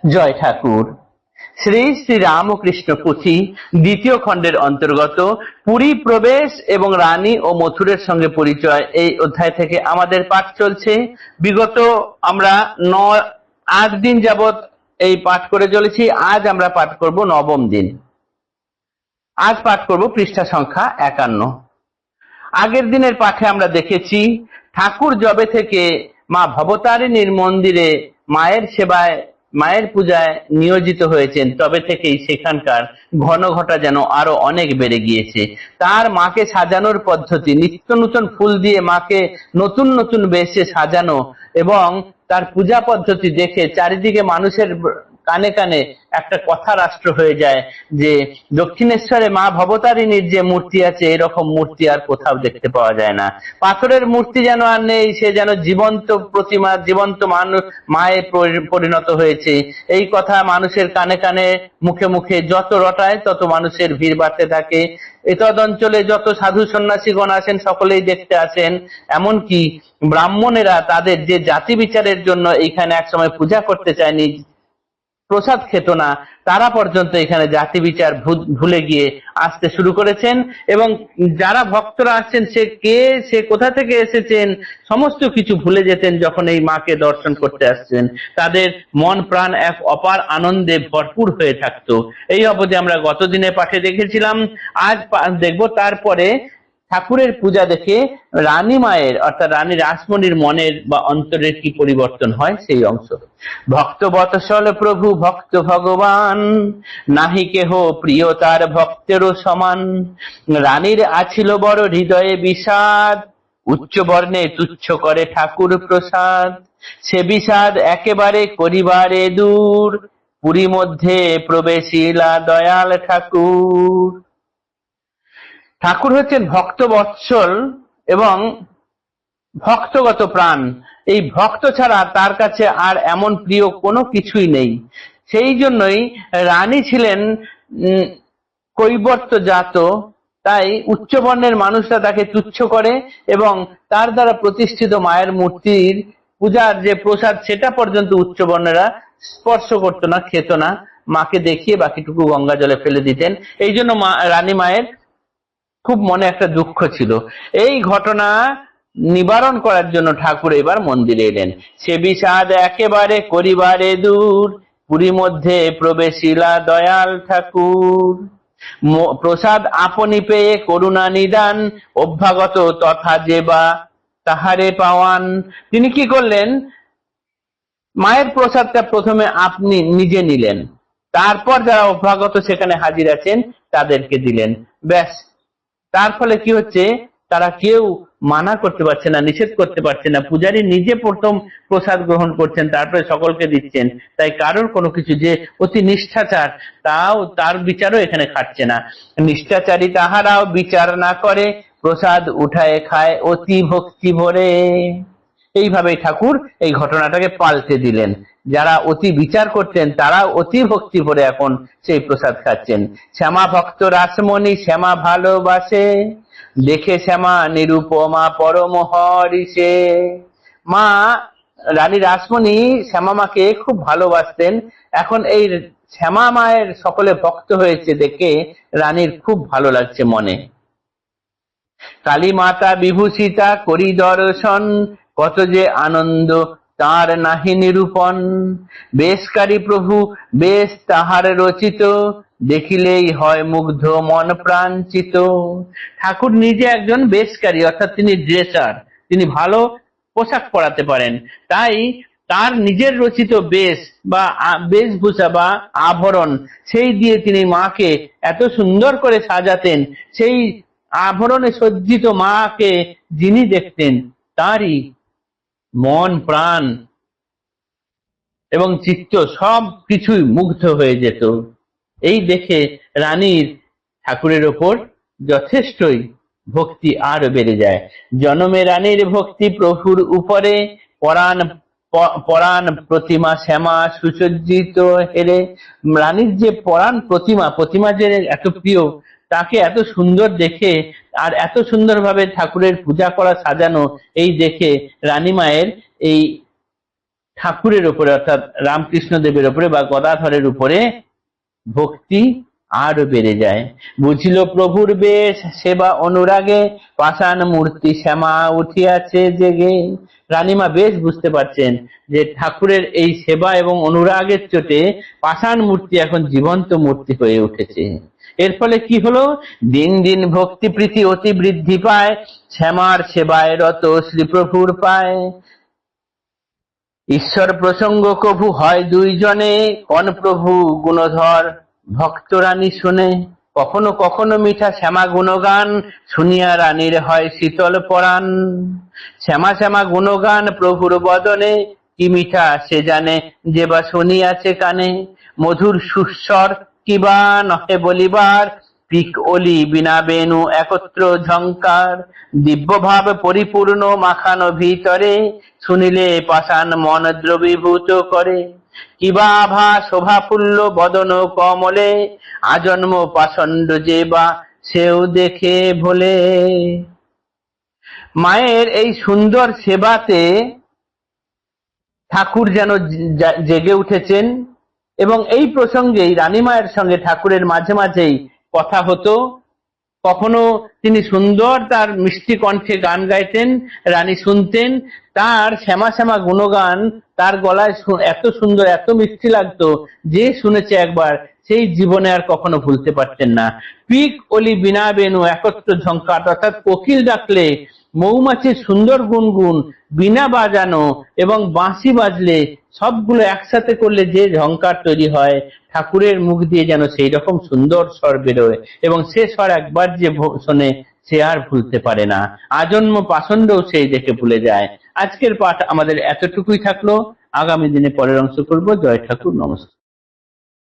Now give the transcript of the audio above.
জয় ঠাকুর। শ্রী শ্রী রামকৃষ্ণ পুঁথি দ্বিতীয় খণ্ডের অন্তর্গত পুরী প্রবেশ এবং রানী ও মথুরের সঙ্গে পরিচয়, এই অধ্যায় থেকে আমাদের পাঠ চলছে। বিগত আমরা 8 দিন যাবৎ এই পাঠ করে চলেছি। আজ আমরা পাঠ করব নবম দিন। আজ পাঠ করব পৃষ্ঠা সংখ্যা 51। আগের দিনের পাঠে আমরা দেখেছি ঠাকুর যবে থেকে মা ভবতারিণীর মন্দিরে মায়ের সেবায়, মায়ের পূজায় নিয়োজিত হয়েছেন, তবে থেকেই সেখানকার ঘনঘটা যেন আরো অনেক বেড়ে গিয়েছে। তার মাকে সাজানোর পদ্ধতি, নিত্য নতুন ফুল দিয়ে মাকে নতুন নতুন বেশে সাজানো এবং তার পূজা পদ্ধতি দেখে চারিদিকে মানুষের কানে কানে একটা কথা রাষ্ট্র হয়ে যায় যে দক্ষিণেশ্বরে মা ভবতারিণীর যে মূর্তি আছে, এরকম মূর্তি আর কোথাও দেখতে পাওয়া যায় না। পাথরের মূর্তি যেন আর নেই, সে যেন জীবন্ত প্রতিমা, জীবন্ত মানুষ মায়ে পরিণত হয়েছে। এই কথা মানুষের কানে কানে, মুখে মুখে যত রটায় তত মানুষের ভিড় বাড়তে থাকে। এতদ অঞ্চলে যত সাধু সন্ন্যাসীগণ আসেন সকলেই দেখতে আসেন। এমনকি ব্রাহ্মণেরা তাদের যে জাতি বিচারের জন্য এইখানে একসময় পূজা করতে চায়নি, প্রসাদ খেত না, তারা পর্যন্ত এখানে জাতি বিচার ভুলে গিয়ে আসতে শুরু করেছেন। এবং যারা ভক্তরা আসছেন, সে কে, সে কোথা থেকে এসেছেন, সমস্ত কিছু ভুলে যেতেন যখন এই মাকে দর্শন করতে আসছেন। তাদের মন প্রাণ এক অপার আনন্দে ভরপুর হয়ে থাকতো। এই অবধি আমরা গত দিনে পাঠে দেখেছিলাম। আজ দেখব তারপরে ঠাকুরের পূজা দেখে রানী মায়ের অর্থাৎ রানী রাসমণির মনের বা অন্তরের কি পরিবর্তন হয় সেই অংশ। ভক্ত বৎসল প্রভু ভক্ত ভগবান, নাহি কেহ প্রিয় তার ভক্তেরও সমান। রানীর আছিল বড় হৃদয়ে বিষাদ, উচ্চ বর্ণে তুচ্ছ করে ঠাকুর প্রসাদ। সে বিষাদ একেবারে করিবারে দূর, পুরী মধ্যে প্রবেশিলা দয়াল ঠাকুর। ঠাকুর হচ্ছেন ভক্ত বৎসল এবং ভক্তগত প্রাণ। এই ভক্ত ছাড়া তার কাছে আর এমন প্রিয় কোনো কিছুই নেই। সেই জন্যই রানী ছিলেন কৈবর্ত জাত, তাই উচ্চবর্ণের মানুষরা তাকে তুচ্ছ করে এবং তার দ্বারা প্রতিষ্ঠিত মায়ের মূর্তির পূজার যে প্রসাদ, সেটা পর্যন্ত উচ্চবর্ণেরা স্পর্শ করতো না, খেত না। মাকে দেখিয়ে বাকিটুকু গঙ্গা জলে ফেলে দিতেন। এই জন্য রানী মায়ের খুব মনে একটা দুঃখ ছিল। এই ঘটনা নিবারণ করার জন্য ঠাকুর এবার মন্দিরে এলেন। সে বিষাদ একেবারে করিবারে দূর, পুরী মধ্যে প্রবেশিলা দয়াল ঠাকুর। প্রসাদ আপনি পেয়ে করুণা নিদান, অভ্যাগত তথা যেবা তাহারে পাওয়ান। তিনি কি করলেন, মায়ের প্রসাদটা প্রথমে আপনি নিজে নিলেন, তারপর যারা অভ্যাগত সেখানে হাজির আছেন তাদেরকে দিলেন। ব্যাস, তার ফলে কি হচ্ছে, তারা কেউ মানা করতে পারছে না, নিষেধ করতে পারছে না। পূজারী নিজে প্রথম প্রসাদ গ্রহণ করছেন, তারপরে সকলকে দিচ্ছেন। তাই কারোর কোনো কিছু যে অতি নিষ্ঠাচার, তাও তার বিচারও এখানে খাটছে না। নিষ্ঠাচারী তাহারাও বিচার না করে, প্রসাদ উঠায় খায় অতি ভক্তি ভরে। এইভাবে ঠাকুর এই ঘটনাটাকে পাল্টে দিলেন। যারা অতি বিচার করতেন তারা অতি ভক্তি ভরে এখন সেই প্রসাদ খাচ্ছেন। শ্যামা ভক্ত রাসমণি শ্যামা ভালোবাসে, দেখে শ্যামা নিরুপমা পরম হরিষে। মা রানী রাসমণি শ্যামা মাকে খুব ভালোবাসতেন। এখন এই শ্যামা মায়ের সকলে ভক্ত হয়েছে দেখে রানীর খুব ভালো লাগছে মনে। কালী মাতা বিভূষিতা করি দর্শন, কত যে আনন্দ তার নাহি নিরূপণ। বেশকারী প্রভু বেশ তাহার রচিত, দেখিলেই হয় মুগ্ধ মন প্রাঞ্চিত। ঠাকুর নিজে একজন বেশকারী, অর্থাৎ তিনি ড্রেসার, তিনি ভালো পোশাক পরাতে পারেন। তাই তার নিজের রচিত বেশ বা বেশভূষা বা আভরণ, সেই দিয়ে তিনি মাকে এত সুন্দর করে সাজাতেন। সেই আভরণে সজ্জিত মাকে যিনি দেখতেন, তারই মন প্রাণ এবং চিত্ত সব কিছুই মুগ্ধ হয়ে যেত। এই দেখে রানীর ঠাকুরের ওপর যথেষ্টই ভক্তি আরো বেড়ে যায়। জনমে রানীর ভক্তি প্রভুর উপরে, পরাণ পরাণ প্রতিমা শ্যামা সুসজ্জিত হেরে। রানীর যে পরাণ প্রতিমা যে এত প্রিয়, তাকে এত সুন্দর দেখে আর এত সুন্দরভাবে ঠাকুরের পূজা করা সাজানো, এই দেখে রানী মায়ের এই ঠাকুরের উপরে অর্থাৎ রামকৃষ্ণ দেবের উপরে বা গদাধরের উপরে ভক্তি আরো বেড়ে যায়। বুঝিল প্রভুর বেশ সেবা অনুরাগে, পাষাণ মূর্তি শ্যামা উঠিয়াছে জেগে। রানীমা বেশ বুঝতে পারছেন যে ঠাকুরের এই সেবা এবং অনুরাগের চোটে পাষাণ মূর্তি এখন জীবন্ত মূর্তি হয়ে উঠেছে। এর ফলে কি হলো, দিন দিন ভক্তি প্রীতি অতি বৃদ্ধি পায়, শ্যামার সেবায় রত শ্রীপ্রভুর পায়। ঈশ্বর প্রসঙ্গ কভু হয় দুইজনে, কন প্রভু গুণধর ভক্ত রানী শুনে। কখনো কখনো মিঠা শ্যামা গুণগান, শুনিয়া রানীর হয় শীতল পরাণ। শ্যামা শ্যামা গুণগান প্রভুর বদনে, কি মিঠা সে জানে যে বা শুনিয়াছে কানে। মধুর সুস্বর কিবা নহে বলিবার, পিক অলি বিনা বেণু একত্র ঝংকার। দিব্য ভাব পরিপূর্ণ মাখানো ভিতরে, শুনিলে পাষাণ মন দ্রবীভূত করে। কিবা আভা শোভাপুল্য বদন কমলে, আজন্ম পাষণ্ড যে বা সেও দেখে ভোলে। মায়ের এই সুন্দর সেবাতে ঠাকুর যেন জেগে উঠেছেন এবং এই প্রসঙ্গেই রানীমায়ের সঙ্গে ঠাকুরের মাঝে মাঝেই কথা হতো। কখনো তিনি সুন্দর তার মিষ্টি কণ্ঠে গান গাইতেন, রানী শুনতেন, তার শ্যামা শ্যামা গুণগান তার গলায় এত সুন্দর এত মিষ্টি লাগতো যে শুনেছে একবার সেই জীবনে আর কখনো ভুলতে পারতেন না। পিক অলি বিনা বেনু একত্র ঝঙ্কার, অর্থাৎ কোকিল ডাকলে, মৌমাছির সুন্দর গুনগুন, বিনা বাজানো এবং বাঁশি বাজলে সবগুলো একসাথে করলে যে ঝঙ্কার তৈরি হয়, ঠাকুরের মুখ দিয়ে যেন সেই রকম সুন্দর স্বর বেরোয় এবং সে স্বর একবার যে শোনে সে আর ভুলতে পারে না। আজন্ম পাষণ্ডও সেই দেখে ভুলে যায়। আজকের পাঠ আমাদের এতটুকুই থাকলো, আগামী দিনে পরের অংশ করব। জয় ঠাকুর, নমস্কার।